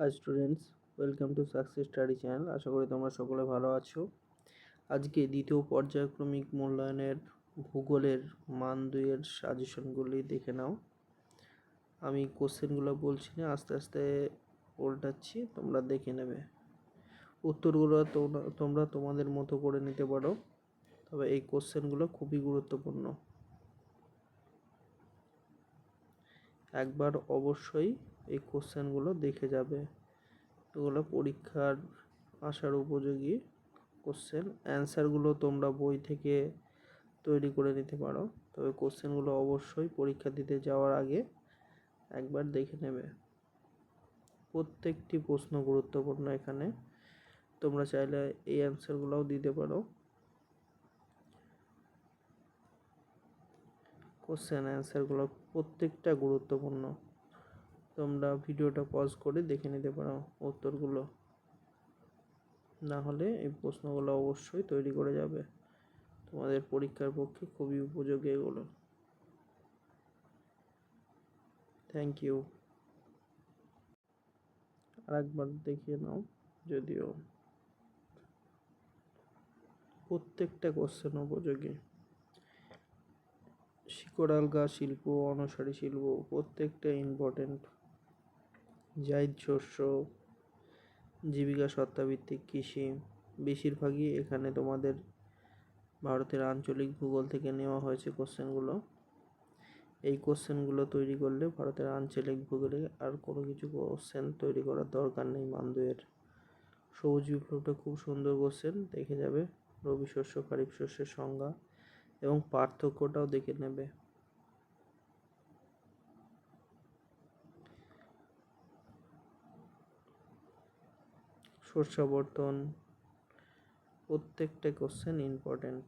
High students, welcome to success study channel. আশা করি তোমরা সকলে ভালো আছো। আজকে দ্বিতীয় পর্যায়ক্রমিক মূল্যায়নের ভূগোলের মান 2 এর সাজেশনগুলি দেখে নাও। আমি কোশ্চেনগুলো বলছি না, আস্তে আস্তে উল্টাচ্ছি, তোমরা দেখে নেবে। উত্তরগুলো তোমরা তোমাদের মতো করে নিতে পারো, তবে এই কোশ্চেনগুলো খুবই গুরুত্বপূর্ণ। একবার অবশ্যই এই কোশ্চেনগুলো দেখে যাবে। এগুলো পরীক্ষার আসার উপযোগী কোশ্চেন। অ্যান্সারগুলো তোমরা বই থেকে তৈরি করে নিতে পারো, তবে কোশ্চেনগুলো অবশ্যই পরীক্ষা দিতে যাওয়ার আগে একবার দেখে নেবে। প্রত্যেকটি প্রশ্ন গুরুত্বপূর্ণ। এখানে তোমরা চাইলে এই অ্যান্সারগুলোও দিতে পারো। কোশ্চেন অ্যান্সারগুলো প্রত্যেকটা গুরুত্বপূর্ণ। তোমরা ভিডিওটা পজ করে দেখে নিতে পারো উত্তরগুলো, না হলে এই প্রশ্নগুলো অবশ্যই তৈরি করে যাবে। তোমাদের পরীক্ষার পক্ষে খুবই উপযোগী এগুলো। Thank you. আরেকবার দেখিয়ে নাও, যদিও প্রত্যেকটা কোশ্চেন উপযোগী। শিকড়ালগা শিল্প, অনসারী শিল্প প্রত্যেকটা ইম্পর্টেন্ট। জায়িদ শস্য, জীবিকা সত্তাভিত্তিক কৃষি, বেশিরভাগই এখানে তোমাদের ভারতের আঞ্চলিক ভূগোল থেকে নেওয়া হয়েছে কোশ্চেনগুলো। এই কোশ্চেনগুলো তৈরি করলে ভারতের আঞ্চলিক ভূগোলে আর কোনো কিছু কোশ্চেন তৈরি করার দরকার নেই। মান 2 এর সবুজ বিপ্লবটা খুব সুন্দর কোশ্চেন, দেখে যাবে। রবি শস্য, খারিফ শস্যের সংজ্ঞা এবং পার্থক্যটাও দেখে নেবে। শস্যাবর্তন প্রত্যেকটা কোশ্চেন ইম্পর্টেন্ট।